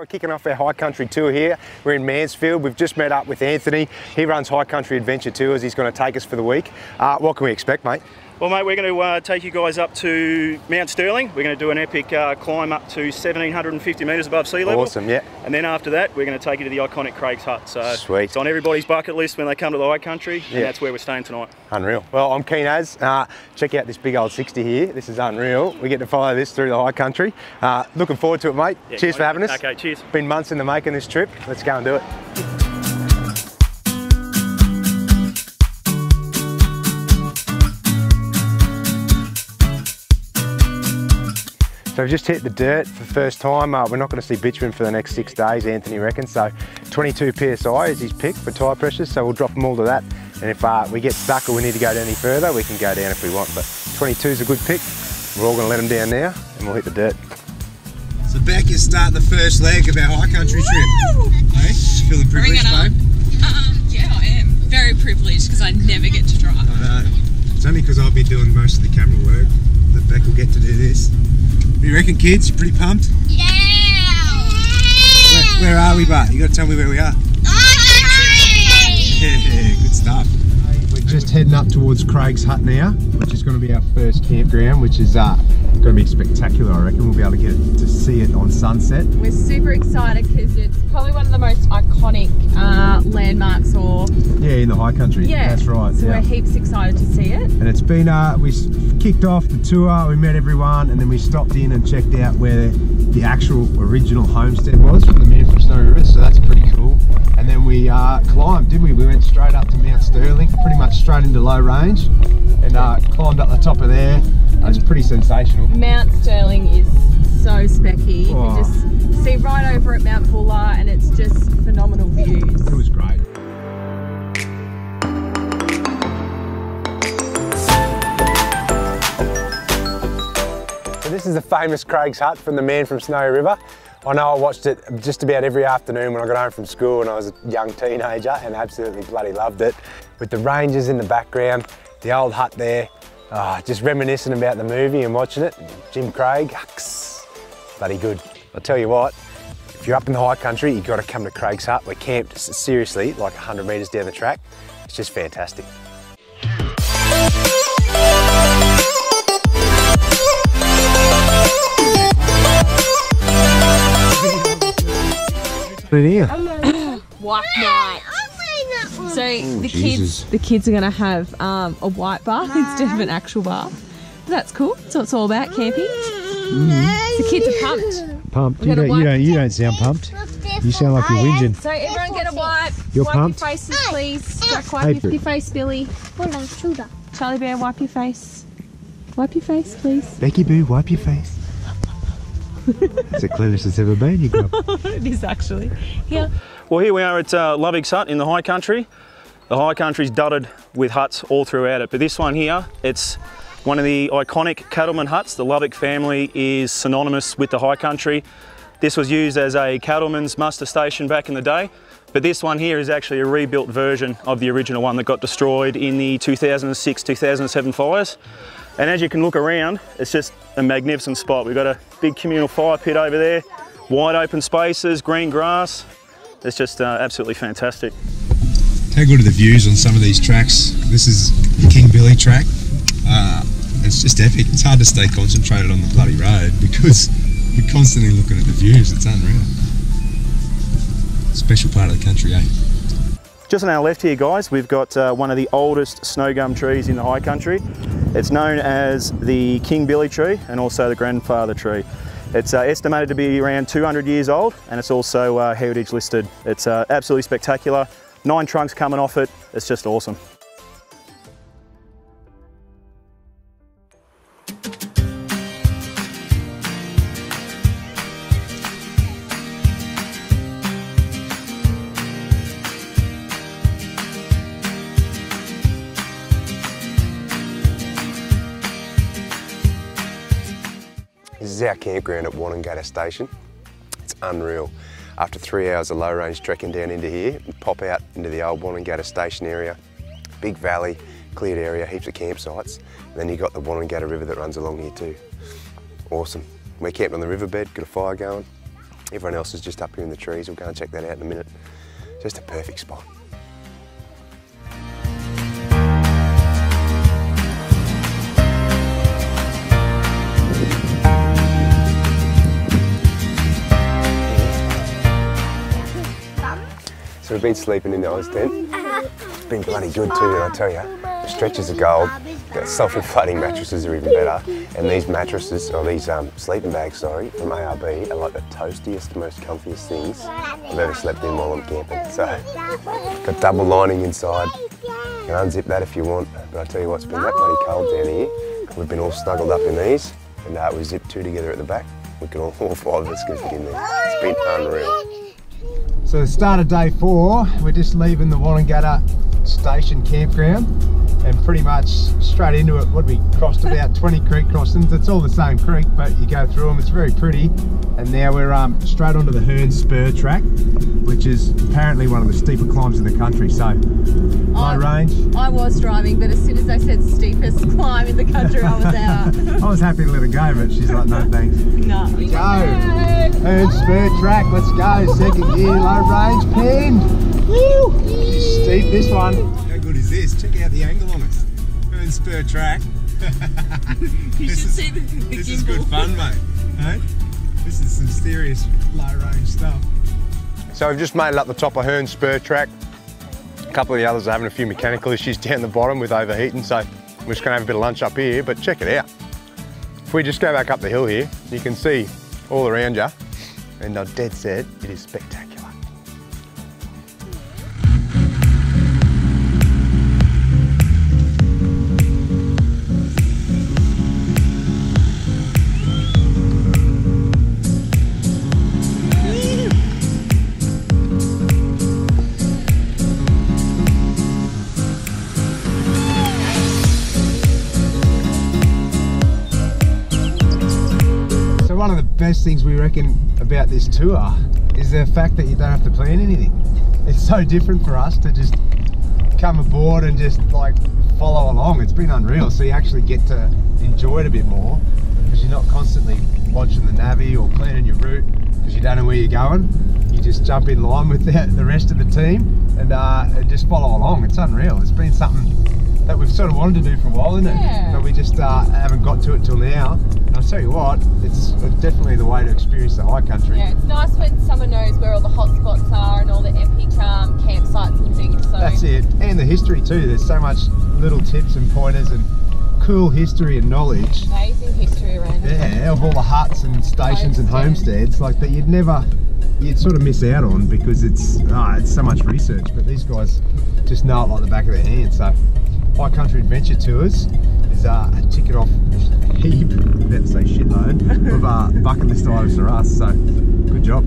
We're kicking off our high country tour here. We're in Mansfield. We've just met up with Anthony. He runs High Country Adventure Tours. He's going to take us for the week. What can we expect, mate? Well, mate, we're going to take you guys up to Mount Sterling. We're going to do an epic climb up to 1,750 metres above sea level. Awesome, yeah. And then after that, we're going to take you to the iconic Craig's Hut. So sweet. It's on everybody's bucket list when they come to the high country, and that's where we're staying tonight. Unreal. Well, I'm keen as. Check out this big old 60 here. This is unreal. We get to follow this through the high country. Looking forward to it, mate. Yeah, cheers for having us. Okay, cheers. Been months in the making this trip. Let's go and do it. So we've just hit the dirt for the first time. We're not going to see bitumen for the next 6 days, Anthony reckons. So 22 PSI is his pick for tyre pressures, so we'll drop them all to that. And if we get stuck or we need to go any further, we can go down if we want. But 22 is a good pick. We're all going to let them down now and we'll hit the dirt. So Beck is starting the first leg of our high country trip. Hey, feeling privileged, babe? Yeah, I am. Very privileged because I never get to drive. I know. It's only because I'll be doing most of the camera work that Beck will get to do this. What do you reckon, kids? You pretty pumped? Yeah! Where are we, Bart? You got to tell me where we are. Yeah, good stuff. We're just heading up towards Craig's Hut now, which is going to be our first campground, which is going to be spectacular, I reckon. We'll be able to get to see it on sunset. We're super excited because it's probably one of the most iconic landmarks in the high country. Yeah, that's right. So we're heaps excited to see it. And it's been, we kicked off the tour, we met everyone, and then we stopped in and checked out where the actual original homestead was from the man from Snowy River, so that's pretty cool. And then we climbed, didn't we? We went straight up to Mount Sterling, pretty much straight into low range, and climbed up the top of there. It's pretty sensational. Mount Sterling is so specky. You can just see right over at Mount Buller, and it's just phenomenal views. It was great. So this is the famous Craig's Hut from the man from Snowy River. I know I watched it just about every afternoon when I got home from school when I was a young teenager and absolutely bloody loved it. With the ranges in the background, the old hut there, just reminiscing about the movie and watching it. Jim Craig, bloody good. I'll tell you what, if you're up in the high country, you've got to come to Craig's Hut. We're camped seriously like 100 metres down the track. It's just fantastic. Here. White night. So the kids are going to have a white bath instead of an actual bath. That's cool. That's what it's all about, camping. The kids are pumped. Pumped. You don't sound pumped. You sound like you're whinging. So everyone get a wipe. You're wipe pumped? Your faces, please. Jack, wipe your face, Billy. Charlie Bear, wipe your face. Wipe your face, please. Becky Boo, wipe your face. It's the cleanest it's ever been, you grub. It is actually. Here. Well, here we are at Lobeck Hut in the high country. The high country's dotted with huts all throughout it, but this one here, it's one of the iconic cattleman huts. The Lobeck family is synonymous with the high country. This was used as a cattleman's muster station back in the day, but this one here is actually a rebuilt version of the original one that got destroyed in the 2006-2007 fires. And as you can look around, it's just a magnificent spot. We've got a big communal fire pit over there, wide open spaces, green grass. It's just absolutely fantastic. How good are the views on some of these tracks? This is King Billy track. It's just epic. It's hard to stay concentrated on the bloody road because we're constantly looking at the views. It's unreal. Special part of the country, eh? Just on our left here, guys, we've got one of the oldest snow gum trees in the high country. It's known as the King Billy tree and also the grandfather tree. It's estimated to be around 200 years old, and it's also heritage listed. It's absolutely spectacular. 9 trunks coming off it. It's just awesome. This is our campground at Wannangatta Station. It's unreal. After 3 hours of low range trekking down into here, we pop out into the old Wannangatta Station area. Big valley, cleared area, heaps of campsites. And then you've got the Wannangatta River that runs along here too. Awesome. We're camped on the riverbed, got a fire going. Everyone else is just up here in the trees. We'll go and check that out in a minute. Just a perfect spot. So we've been sleeping in the Oz tent. It's been bloody good too, and I tell you, the stretchers are gold. The self-inflating mattresses are even better. And these mattresses, or these sleeping bags, sorry, from ARB are like the toastiest, most comfiest things I've ever slept in while I'm camping. So, got double lining inside. You can unzip that if you want. But I tell you what, it's been that bloody cold down here. We've been all snuggled up in these, and we zipped 2 together at the back. We can all 5 of us get in there. It's been unreal. So the start of day 4, we're just leaving the Wannangatta Station campground and pretty much straight into it. What we crossed about 20 creek crossings. It's all the same creek, but you go through them. It's very pretty. And now we're straight onto the Hearn Spur track, which is apparently one of the steeper climbs in the country. So low range. I was driving, but as soon as they said steepest climb in the country, I was out. I was happy to let her go, but she's like, no thanks. No. Go. Hearn Spur track. Let's go. Second gear, low range, pinned. Woo! Steep this one. How good is this? Check out the angle on us. Hearn Spur track. This is good fun, mate. Hey? This is some serious low range stuff. So we've just made it up the top of Hearn Spur track. A couple of the others are having a few mechanical issues down the bottom with overheating, so we're just going to have a bit of lunch up here, but check it out. If we just go back up the hill here, you can see all around you, and I'm dead set, it is spectacular. One of the best things we reckon about this tour is the fact that you don't have to plan anything. It's so different for us to just come aboard and just like follow along. It's been unreal. So you actually get to enjoy it a bit more because you're not constantly watching the navvy or planning your route because you don't know where you're going. You just jump in line with the rest of the team and just follow along. It's unreal. It's been something that we've sort of wanted to do for a while, isn't it? Yeah. But we just haven't got to it till now. And I'll tell you what, it's definitely the way to experience the high country. Yeah, it's nice when someone knows where all the hot spots are and all the epic campsites and things. So. That's it. And the history too. There's so much little tips and pointers and cool history and knowledge. Amazing history around it. Yeah, of all the huts and stations and homesteads like that you'd sort of miss out on because it's so much research. But these guys just know it like the back of their hand. So High Country Adventure Tours is ticking off a heap, about to say shitload, of bucket list items for us, so good job.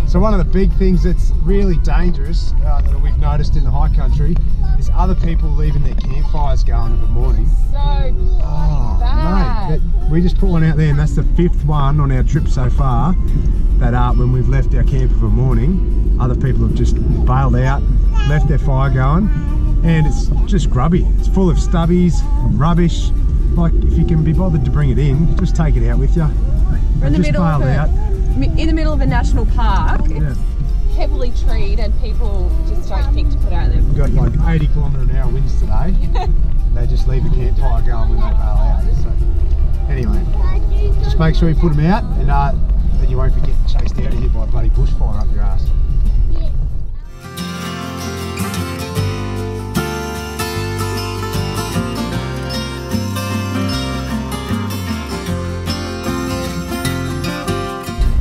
So one of the big things that's really dangerous that we've noticed in the high country is other people leaving their campfires going of a morning. So bad. Mate, we just put one out there and that's the 5th one on our trip so far that when we've left our camp of a morning, other people have just bailed out, left their fire going, and it's just grubby. It's full of stubbies, rubbish. Like if you can be bothered to bring it in, just take it out with you. In the middle of a national park, it's heavily treed and people just don't think to put out there. We've got like 80 km/h winds today. And they just leave the campfire going when they bail out. So anyway, just make sure you put them out and then you won't be getting chased out of here by a bloody bushfire up your ass.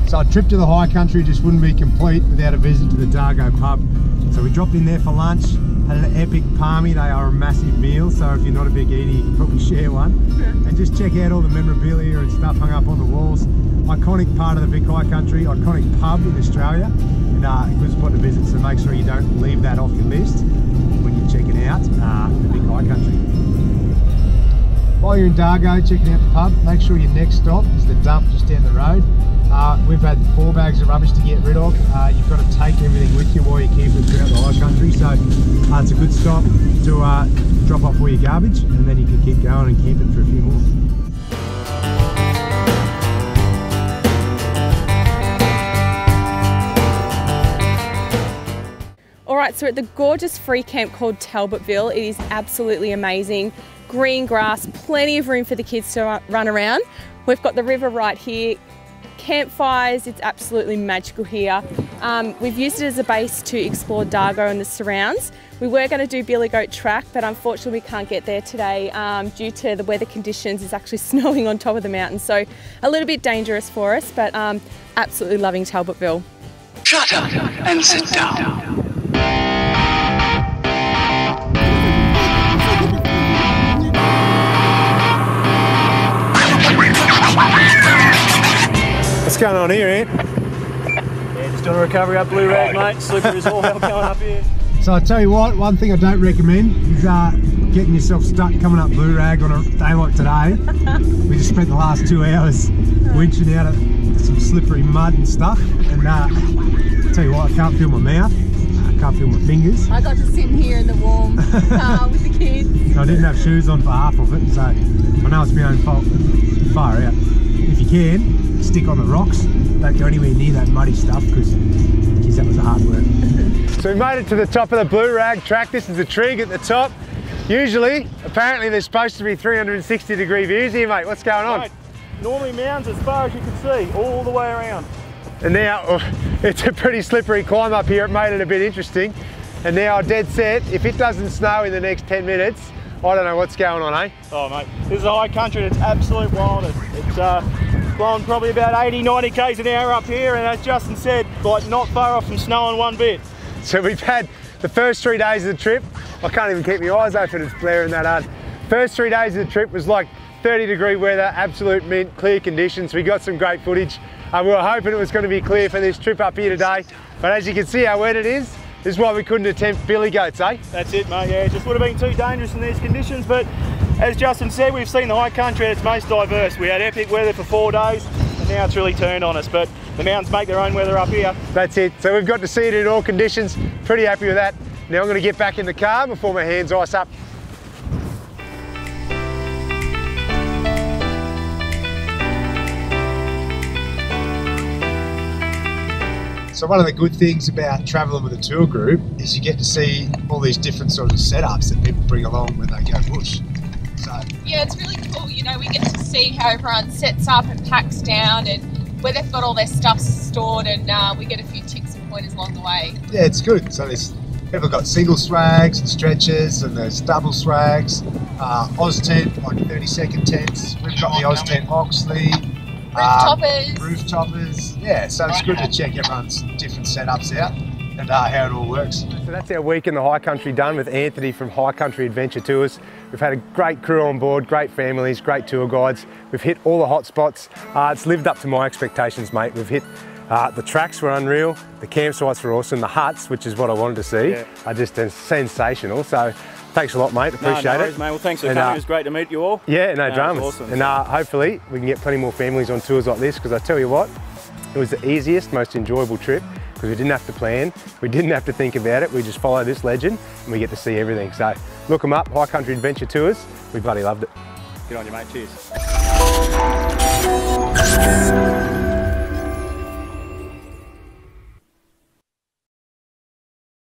So a trip to the high country just wouldn't be complete without a visit to the Dargo pub. So we dropped in there for lunch, had an epic palmy. They are a massive meal, so if you're not a big eater, you can probably share one. And just check out all the memorabilia and stuff hung up on the walls. Iconic part of the Vic High Country, iconic pub in Australia. And it was put to visit, so make sure you don't leave that off your list when you're checking out the Vic High Country. While you're in Dargo checking out the pub, make sure your next stop is the dump just down the road. We've had 4 bags of rubbish to get rid of. You've got to take everything with you while you're camping throughout the high country, so it's a good stop to drop off all your garbage, and then you can keep going and camping for a few more. Alright, so we're at the gorgeous free camp called Talbertville. It is absolutely amazing. Green grass, plenty of room for the kids to run around. We've got the river right here. Campfires, it's absolutely magical here. We've used it as a base to explore Dargo and the surrounds. We were going to do Billy Goat Track, but unfortunately we can't get there today due to the weather conditions. It's actually snowing on top of the mountain, so a little bit dangerous for us, but absolutely loving Talbertville. Shut up and sit down. What's going on here, Ant? Yeah, just doing a recovery up Blue Rag, mate. Slippery as all hell coming up here. So I tell you what, one thing I don't recommend is getting yourself stuck coming up Blue Rag on a day like today. We just spent the last 2 hours winching out of some slippery mud and stuff, and tell you what, I can't feel my mouth, I can't feel my fingers. I got to sit here in the warm car with the kids. I didn't have shoes on for half of it, so I know it's my own fault. Far out. If you can, stick on the rocks. Don't go anywhere near that muddy stuff, because geez, that was a hard work. So we made it to the top of the Blue Rag track. This is the trig at the top. Usually, apparently there's supposed to be 360-degree views here, mate. What's going on? Mate, normally mounds as far as you can see, all the way around. And now, it's a pretty slippery climb up here. It made it a bit interesting. And now, dead set, if it doesn't snow in the next 10 minutes, I don't know what's going on, eh? Oh, mate, this is a high country and it's absolute wildness. It's blowing probably about 80, 90 k's an hour up here, and as Justin said, like not far off from snowing one bit. So we've had the first 3 days of the trip. I can't even keep my eyes open, it's blaring that hard. First 3 days of the trip was like 30-degree weather, absolute mint, clear conditions. We got some great footage. We were hoping it was going to be clear for this trip up here today, but as you can see how wet it is, this is why we couldn't attempt billy goats, eh? That's it, mate, yeah, it just would have been too dangerous in these conditions, but as Justin said, we've seen the high country at its most diverse. We had epic weather for 4 days, and now it's really turned on us, but the mountains make their own weather up here. That's it, so we've got to see it in all conditions. Pretty happy with that. Now I'm going to get back in the car before my hands ice up. So one of the good things about travelling with a tour group is you get to see all these different sort of setups that people bring along when they go bush. So yeah, it's really cool. You know, we get to see how everyone sets up and packs down and where they've got all their stuff stored, and we get a few tips and pointers along the way. Yeah, it's good. So there's people got single swags and stretchers, and there's double swags, Oz tent, like 30-second tents. We've got the Oz tent Oxley. Roof toppers, yeah, so it's good to check everyone's different setups out and how it all works. So that's our week in the high country done with Anthony from High Country Adventure Tours. We've had a great crew on board, great families, great tour guides. We've hit all the hot spots. It's lived up to my expectations, mate. We've hit the tracks were unreal, the campsites were awesome, the huts, which is what I wanted to see, are just sensational. So thanks a lot, mate. Appreciate no worries, it. mate. Well, thanks for coming. It was great to meet you all. Yeah, no dramas. Awesome. And hopefully we can get plenty more families on tours like this, because I tell you what, it was the easiest, most enjoyable trip, because we didn't have to plan, we didn't have to think about it, we just follow this legend and we get to see everything. So look them up, High Country Adventure Tours. We bloody loved it. Good on you, mate. Cheers.